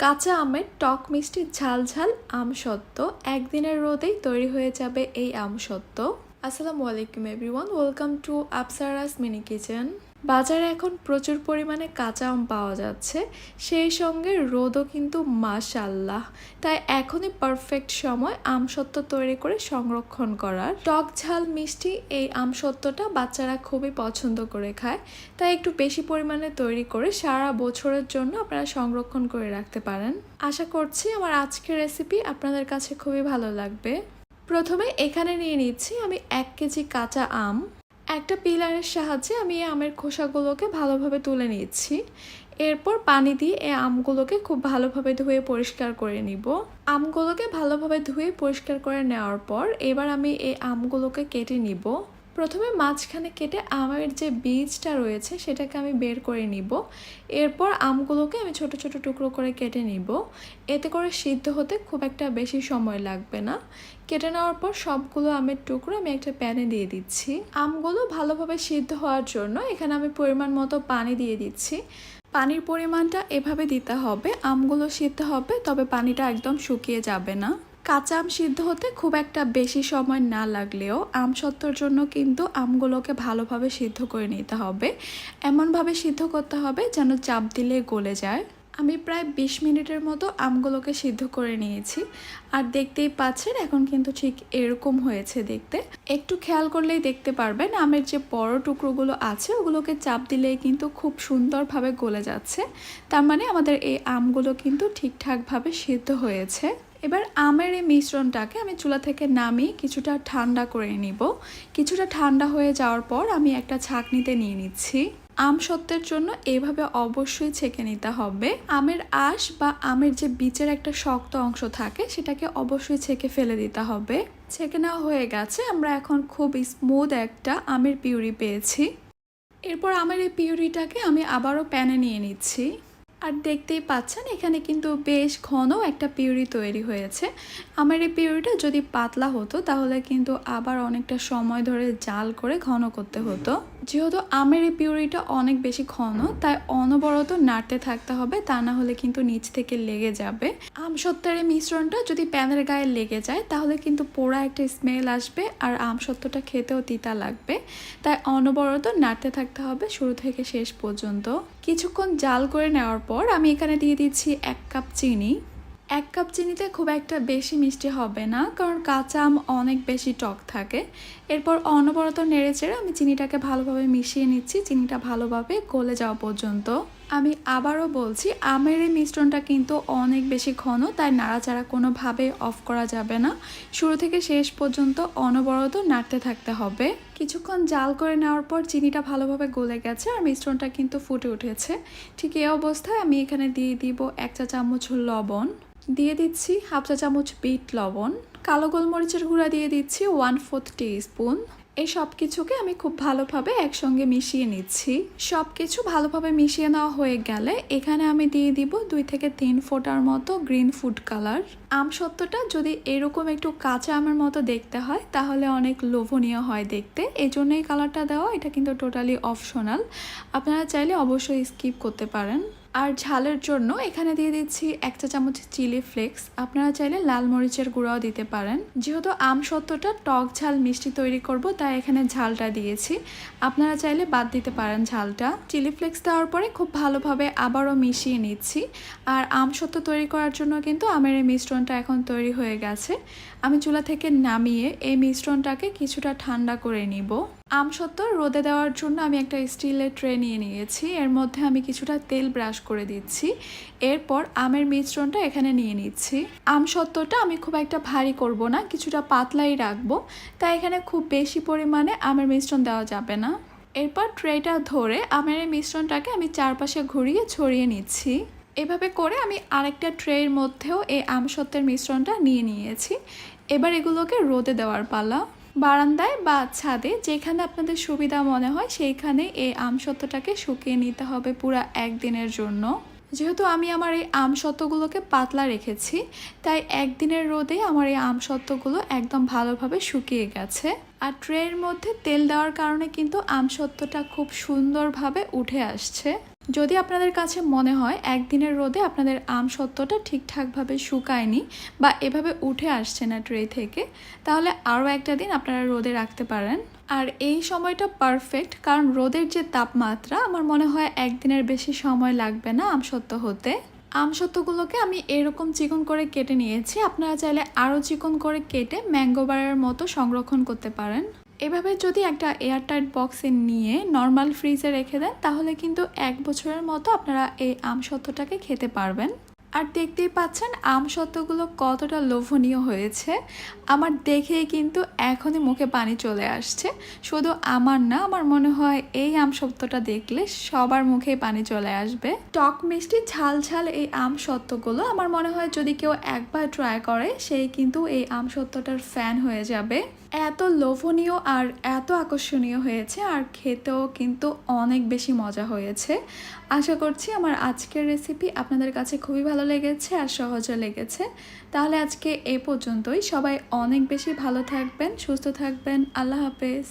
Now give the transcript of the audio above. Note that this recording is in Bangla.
কাঁচা আমের টক মিষ্টি ঝাল ঝাল আমসত্ত্ব একদিনের রোদেই তৈরি হয়ে যাবে এই আমসত্ত্ব। আসসালামু আলাইকুম everyone, welcome to Afsara's mini kitchen. বাজারে এখন প্রচুর পরিমাণে কাঁচা আম পাওয়া যাচ্ছে, সেই সঙ্গে রোদও কিন্তু মাশাআল্লাহ। তাই এখনই পারফেক্ট সময় আমসত্ত্ব তৈরি করে সংরক্ষণ করার। টক ঝাল মিষ্টি এই আমসত্ত্বটা বাচ্চারা খুবই পছন্দ করে খায়, তাই একটু বেশি পরিমাণে তৈরি করে সারা বছরের জন্য আপনারা সংরক্ষণ করে রাখতে পারেন। আশা করছি আমার আজকের রেসিপি আপনাদের কাছে খুবই ভালো লাগবে। প্রথমে এখানে নিয়ে নিচ্ছি আমি 1 কেজি কাঁচা আম। একটা পিলারের সাহায্যে আমি এই আমের খোসাগুলোকে ভালোভাবে তুলে নিচ্ছি। এরপর পানি দিয়ে এই আমগুলোকে খুব ভালোভাবে ধুয়ে পরিষ্কার করে নিব। আমগুলোকে ভালোভাবে ধুয়ে পরিষ্কার করে নেওয়ার পর এবার আমি এই আমগুলোকে কেটে নিব। প্রথমে মাঝখানে কেটে আমের যে বীজটা রয়েছে সেটাকে আমি বের করে নিব। এরপর আমগুলোকে আমি ছোট ছোট টুকরো করে কেটে নিব। এতে করে সিদ্ধ হতে খুব একটা বেশি সময় লাগবে না। কেটে নেওয়ার পর সবগুলো আমের টুকরো আমি একটা প্যানে দিয়ে দিচ্ছি। আমগুলো ভালোভাবে সিদ্ধ হওয়ার জন্য এখানে আমি পরিমাণ মতো পানি দিয়ে দিচ্ছি। পানির পরিমাণটা এভাবে দিতে হবে, আমগুলো সিদ্ধ হবে তবে পানিটা একদম শুকিয়ে যাবে না। কাঁচা আম সিদ্ধ হতে খুব একটা বেশি সময় না লাগলেও আমসত্ত্বর জন্য কিন্তু আমগুলোকে ভালোভাবে সিদ্ধ করে নিতে হবে। এমনভাবে সিদ্ধ করতে হবে যেন চাপ দিলে গলে যায়। আমি প্রায় 20 মিনিটের মতো আমগুলোকে সিদ্ধ করে নিয়েছি, আর দেখতেই পাচ্ছেন এখন কিন্তু ঠিক এরকম হয়েছে দেখতে। একটু খেয়াল করলেই দেখতে পারবেন আমের যে বড় টুকরোগুলো আছে ওগুলোকে চাপ দিলেই কিন্তু খুব সুন্দরভাবে গলে যাচ্ছে। তার মানে আমাদের এই আমগুলো কিন্তু ঠিকঠাকভাবে সিদ্ধ হয়েছে। এবার আমের এই মিশ্রণটাকে আমি চুলা থেকে নামিয়ে কিছুটা ঠান্ডা করে নিব। কিছুটা ঠান্ডা হয়ে যাওয়ার পর আমি একটা ছাঁকনিতে নিয়ে নিচ্ছি। আমসত্ত্বের জন্য এইভাবে অবশ্যই ছেঁকে নিতে হবে। আমের আঁশ বা আমের যে বীজের একটা শক্ত অংশ থাকে সেটাকে অবশ্যই ছেঁকে ফেলে দিতে হবে। ছেঁকে নেওয়া হয়ে গেছে, আমরা এখন খুব স্মুথ একটা আমের পিউরি পেয়েছি। এরপর আমের এই পিউরিটাকে আমি আবারও প্যানে নিয়ে নিচ্ছি। আর দেখতেই পাচ্ছেন এখানে কিন্তু বেশ ঘন একটা পিউরি তৈরি হয়েছে। আমার এই পিউরিটা যদি পাতলা হতো তাহলে কিন্তু আবার অনেকটা সময় ধরে জাল করে ঘন করতে হতো। যেহেতু আমের এই পিউরিটা অনেক বেশি ঘন, তাই অনবরত নাড়তে থাকতে হবে, তা না হলে কিন্তু নিচ থেকে লেগে যাবে। আমসত্ত্বের এই মিশ্রণটা যদি প্যানের গায়ে লেগে যায় তাহলে কিন্তু পোড়া একটা স্মেল আসবে, আর আমসত্ত্বটা খেতেও তিতা লাগবে। তাই অনবরত নাড়তে থাকতে হবে শুরু থেকে শেষ পর্যন্ত। কিছুক্ষণ জাল করে নেওয়ার পর আমি এখানে দিয়ে দিচ্ছি 1 কাপ চিনি। 1 কাপ চিনিতে খুব একটা বেশি মিষ্টি হবে না, কারণ কাঁচা আম অনেক বেশি টক থাকে। এরপর অনবরত নেড়েচেড়ে আমি চিনিটাকে ভালোভাবে মিশিয়ে নিচ্ছি, চিনিটা ভালোভাবে গলে যাওয়া পর্যন্ত। আমি আবারও বলছি আমের এই মিশ্রণটা কিন্তু অনেক বেশি ঘন, তাই নাড়াচাড়া কোনোভাবে অফ করা যাবে না। শুরু থেকে শেষ পর্যন্ত অনবরত নাড়তে থাকতে হবে। কিছুক্ষণ জাল করে নেওয়ার পর চিনিটা ভালোভাবে গলে গেছে আর মিশ্রণটা কিন্তু ফুটে উঠেছে। ঠিক এই অবস্থায় আমি এখানে দিয়ে দিব 1 চা চামচ লবণ, দিয়ে দিচ্ছি 1/2 চা চামচ বিট লবণ, কালো গোলমরিচের গুঁড়া দিয়ে দিচ্ছি 1/4 টিস্পুন। এই সব কিছুকে আমি খুব ভালোভাবে একসঙ্গে মিশিয়ে নিচ্ছি। সব কিছু ভালোভাবে মিশিয়ে নেওয়া হয়ে গেলে এখানে আমি দিয়ে দিব 2 থেকে 3 ফোঁটার মতো গ্রিন ফুড কালার। আমসত্ত্বটা যদি এরকম একটু কাঁচা আমের মতো দেখতে হয় তাহলে অনেক লোভনীয় হয় দেখতে, এই জন্য এই কালারটা দেওয়া। এটা কিন্তু টোটালি অপশনাল, আপনারা চাইলে অবশ্যই স্কিপ করতে পারেন। আর ঝালের জন্য এখানে দিয়ে দিচ্ছি 1 চা চামচ চিলি ফ্লেক্স, আপনারা চাইলে লাল মরিচের গুঁড়াও দিতে পারেন। যেহেতু আমসত্ত্বটা টক ঝাল মিষ্টি তৈরি করব তাই এখানে ঝালটা দিয়েছি, আপনারা চাইলে বাদ দিতে পারেন ঝালটা। চিলি ফ্লেক্স দেওয়ার পরে খুব ভালোভাবে আবারও মিশিয়ে নিচ্ছি। আর আমসত্ত্ব তৈরি করার জন্য কিন্তু আমের এই মিশ্রণটা এখন তৈরি হয়ে গেছে। আমি চুলা থেকে নামিয়ে এই মিশ্রণটাকে কিছুটা ঠান্ডা করে নিব। আমসত্ত্ব রোদে দেওয়ার জন্য আমি একটা স্টিলের ট্রে নিয়ে নিয়েছি, এর মধ্যে আমি কিছুটা তেল ব্রাশ করে দিচ্ছি। এরপর আমের মিশ্রণটা এখানে নিয়ে নিচ্ছি। আমসত্ত্বটা আমি খুব একটা ভারী করব না, কিছুটা পাতলাই রাখবো, তাই এখানে খুব বেশি পরিমাণে আমের মিশ্রণ দেওয়া যাবে না। এরপর ট্রেটা ধরে আমের এই মিশ্রণটাকে আমি চারপাশে ঘুরিয়ে ছড়িয়ে নিচ্ছি। এভাবে করে আমি আরেকটা ট্রের মধ্যেও এই আমসত্ত্বের মিশ্রণটা নিয়ে নিয়েছি। এবার এগুলোকে রোদে দেওয়ার পালা। বারান্দায় বা ছাদে যেখানে আপনাদের সুবিধা মনে হয় সেইখানে এই আমসত্ত্বটাকে শুকিয়ে নিতে হবে পুরো 1 দিনের জন্য। যেহেতু আমি আমার এই আমসত্ত্বগুলোকে পাতলা রেখেছি তাই 1 দিনের রোদে আমার এই আমসত্ত্বগুলো একদম ভালোভাবে শুকিয়ে গেছে। আর ট্রের মধ্যে তেল দেওয়ার কারণে কিন্তু আমসত্ত্বটা খুব সুন্দরভাবে উঠে আসছে। যদি আপনাদের কাছে মনে হয় একদিনের রোদে আপনাদের আমসত্ত্বটা ঠিকঠাকভাবে শুকায়নি বা এভাবে উঠে আসছে না ট্রে থেকে, তাহলে আরও একটা দিন আপনারা রোদে রাখতে পারেন। আর এই সময়টা পারফেক্ট, কারণ রোদের যে তাপমাত্রা, আমার মনে হয় একদিনের বেশি সময় লাগবে না আমসত্ত্ব হতে। আমসত্ত্বগুলোকে আমি এরকম চিকন করে কেটে নিয়েছি। আপনারা চাইলে আরও চিকন করে কেটে ম্যাঙ্গো বারের মতো সংরক্ষণ করতে পারেন। এভাবে যদি একটা এয়ারটাইট বক্সে নিয়ে নর্মাল ফ্রিজে রেখে দেন, তাহলে কিন্তু 1 বছরের মতো আপনারা এই আমসত্ত্বটাকে খেতে পারবেন। আর দেখতেই পাচ্ছেন আমসত্ত্বগুলো কতটা লোভনীয় হয়েছে। আমার দেখেই কিন্তু এখনই মুখে পানি চলে আসছে। শুধু আমার না, আমার মনে হয় এই আমসত্ত্বটা দেখলে সবার মুখেই পানি চলে আসবে। টক মিষ্টি ঝাল ঝাল এই আমসত্ত্বগুলো আমার মনে হয় যদি কেউ একবার ট্রাই করে, সেই কিন্তু এই আমসত্ত্বটার ফ্যান হয়ে যাবে। এত লোভনীয় আর এত আকর্ষণীয় হয়েছে, আর খেতেও কিন্তু অনেক বেশি মজা হয়েছে। আশা করছি আমার আজকের রেসিপি আপনাদের কাছে খুবই ভালো লেগেছে আর সহজে লেগেছে। তাহলে আজকে এ পর্যন্তই। সবাই অনেক বেশি ভালো থাকবেন, সুস্থ থাকবেন। আল্লাহ হাফেজ।